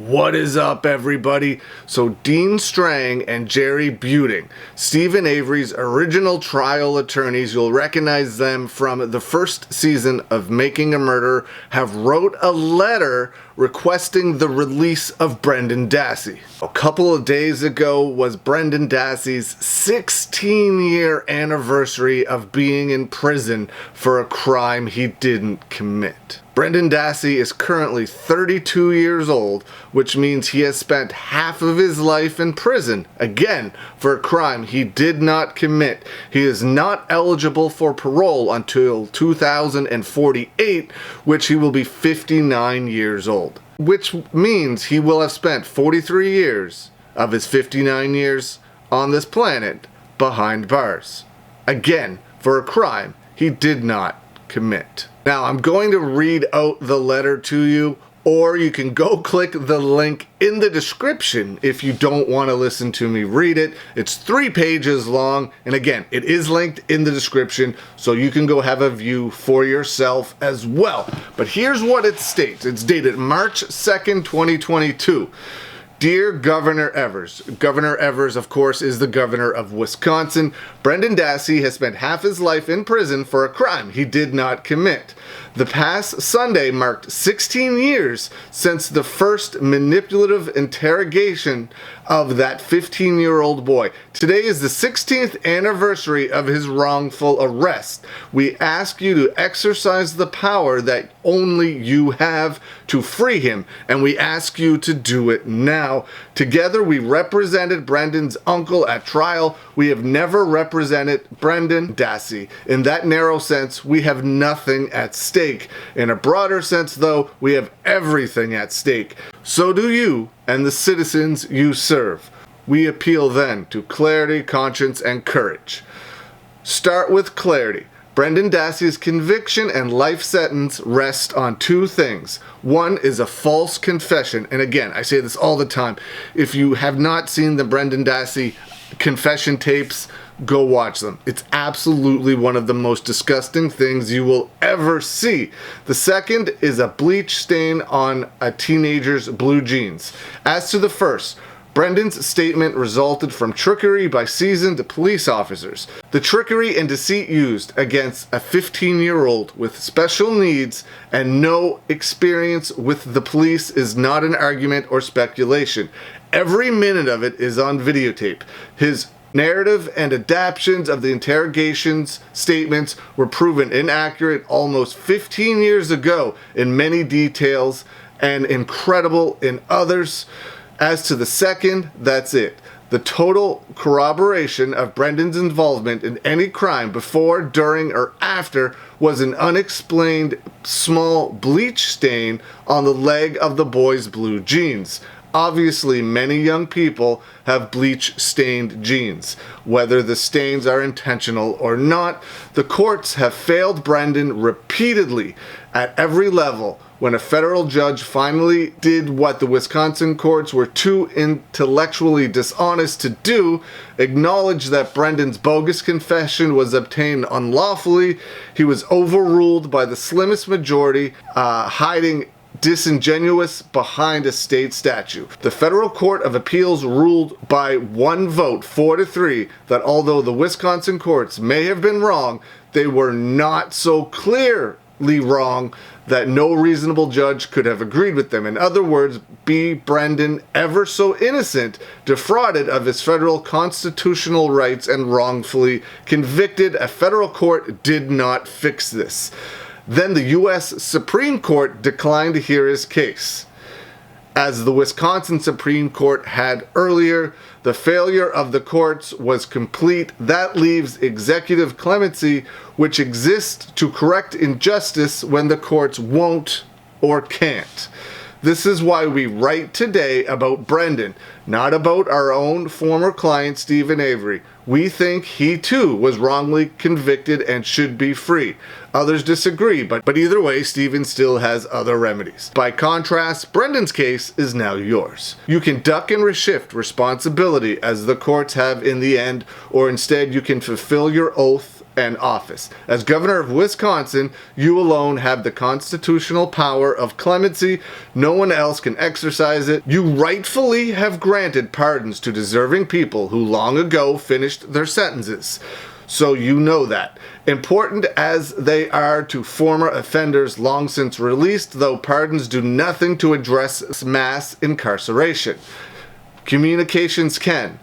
What is up, everybody? So Dean Strang and Jerry Buting, Steven Avery's original trial attorneys, you'll recognize them from the first season of Making a Murderer, have wrote a letter requesting the release of Brendan Dassey. A couple of days ago was Brendan Dassey's 16-year anniversary of being in prison for a crime he didn't commit. Brendan Dassey is currently 32 years old, which means he has spent half of his life in prison, again, for a crime he did not commit. He is not eligible for parole until 2048, which he will be 59 years old. Which means he will have spent 43 years of his 59 years on this planet behind bars. Again, for a crime he did not commit. Now, I'm going to read out the letter to you, or you can go click the link in the description if you don't want to listen to me read it. It's 3 pages long, and again, it is linked in the description, so you can go have a view for yourself as well. But here's what it states. It's dated March 2nd, 2022. Dear Governor Evers. Governor Evers, of course, is the governor of Wisconsin. Brendan Dassey has spent half his life in prison for a crime he did not commit. The past Sunday marked 16 years since the first manipulative interrogation of that 15-year-old boy. Today is the 16th anniversary of his wrongful arrest. We ask you to exercise the power that only you have to free him, and we ask you to do it now. Together, we represented Brendan's uncle at trial. We have never represented Brendan Dassey. In that narrow sense, we have nothing at stake. In a broader sense, though, we have everything at stake. So do you and the citizens you serve. We appeal then to clarity, conscience, and courage. Start with clarity. Brendan Dassey's conviction and life sentence rest on 2 things. One is a false confession, and again, I say this all the time. If you have not seen the Brendan Dassey confession tapes, go watch them. It's absolutely one of the most disgusting things you will ever see. The second is a bleach stain on a teenager's blue jeans. As to the first, Brendan's statement resulted from trickery by seasoned police officers. The trickery and deceit used against a 15-year-old with special needs and no experience with the police is not an argument or speculation. Every minute of it is on videotape. His narrative and adaptions of the interrogation's statements were proven inaccurate almost 15 years ago in many details and incredible in others. As to the second, that's it. The total corroboration of Brendan's involvement in any crime before, during, or after was an unexplained small bleach stain on the leg of the boy's blue jeans. Obviously, many young people have bleach-stained jeans. Whether the stains are intentional or not, the courts have failed Brendan repeatedly at every level. When a federal judge finally did what the Wisconsin courts were too intellectually dishonest to do, acknowledge that Brendan's bogus confession was obtained unlawfully, he was overruled by the slimmest majority, hiding disingenuous behind a state statute. The Federal Court of Appeals ruled by 1 vote, 4-3, that although the Wisconsin courts may have been wrong, they were not so clearly wrong that no reasonable judge could have agreed with them. In other words, be Brendan ever so innocent, defrauded of his federal constitutional rights and wrongfully convicted, a federal court did not fix this. Then the U.S. Supreme Court declined to hear his case. As the Wisconsin Supreme Court had earlier, the failure of the courts was complete. That leaves executive clemency, which exists to correct injustice when the courts won't or can't. This is why we write today about Brendan, not about our own former client Steven Avery. We think he too was wrongly convicted and should be free. Others disagree, but either way, Steven still has other remedies. By contrast, Brendan's case is now yours. You can duck and reshift responsibility as the courts have in the end, or instead you can fulfill your oath and office. As governor of Wisconsin, you alone have the constitutional power of clemency. No one else can exercise it. You rightfully have granted pardons to deserving people who long ago finished their sentences. So you know that. Important as they are to former offenders long since released, though pardons do nothing to address mass incarceration. Communications can.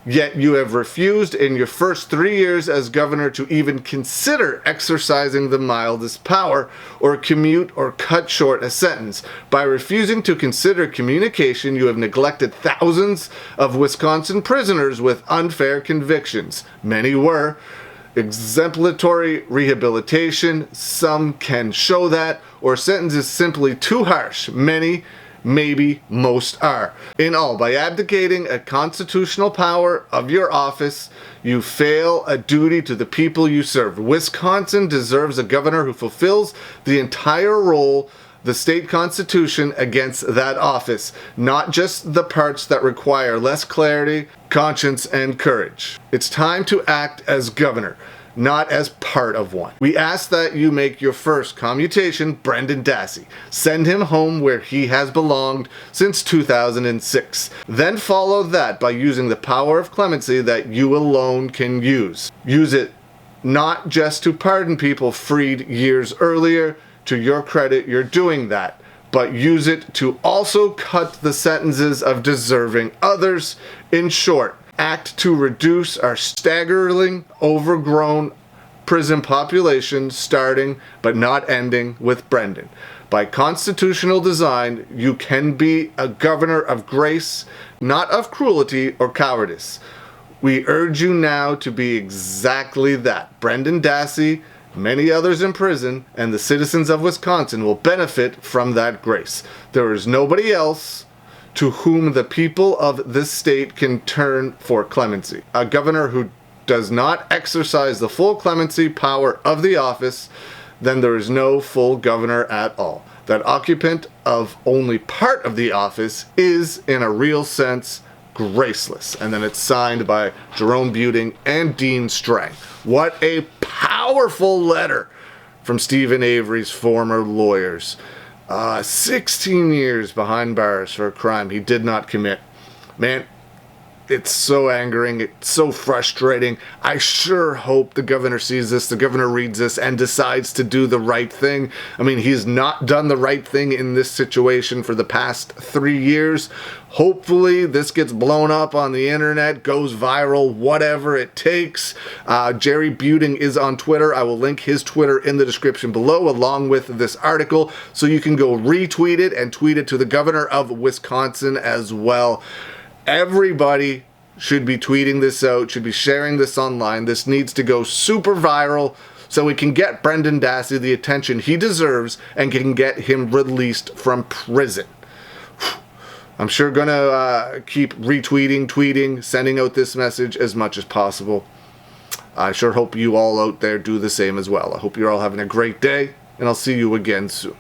Yet you have refused in your first 3 years as governor to even consider exercising the mildest power, or commute or cut short a sentence. By refusing to consider communication, you have neglected thousands of Wisconsin prisoners with unfair convictions. Many were exemplary rehabilitation. Some can show that, or sentences simply too harsh. Many, maybe most are. In all, by abdicating a constitutional power of your office, you fail a duty to the people you serve. Wisconsin deserves a governor who fulfills the entire role the state constitution against that office, not just the parts that require less clarity, conscience, and courage. It's time to act as governor, not as part of one. We ask that you make your first commutation Brendan Dassey. Send him home where he has belonged since 2006. Then follow that by using the power of clemency that you alone can use. Use it not just to pardon people freed years earlier. To your credit, you're doing that. But use it to also cut the sentences of deserving others. In short, act to reduce our staggering, overgrown prison population, starting but not ending with Brendan. By constitutional design, you can be a governor of grace, not of cruelty or cowardice. We urge you now to be exactly that. Brendan Dassey, many others in prison, and the citizens of Wisconsin will benefit from that grace. There is nobody else to whom the people of this state can turn for clemency. A governor who does not exercise the full clemency power of the office, then there is no full governor at all. That occupant of only part of the office is, in a real sense, graceless. And then it's signed by Jerome Buting and Dean Strang. What a powerful letter from Steven Avery's former lawyers. 16 years behind bars for a crime he did not commit. Man, it's so angering. It's so frustrating. I sure hope the governor sees this, the governor reads this, and decides to do the right thing. I mean, he's not done the right thing in this situation for the past 3 years. Hopefully, this gets blown up on the internet, goes viral, whatever it takes. Jerry Buting is on Twitter. I will link his Twitter in the description below, along with this article, so you can go retweet it and tweet it to the governor of Wisconsin as well. Everybody should be tweeting this out, should be sharing this online. This needs to go super viral so we can get Brendan Dassey the attention he deserves and can get him released from prison. I'm sure gonna keep retweeting, tweeting, sending out this message as much as possible. I sure hope you all out there do the same as well. I hope you're all having a great day, and I'll see you again soon.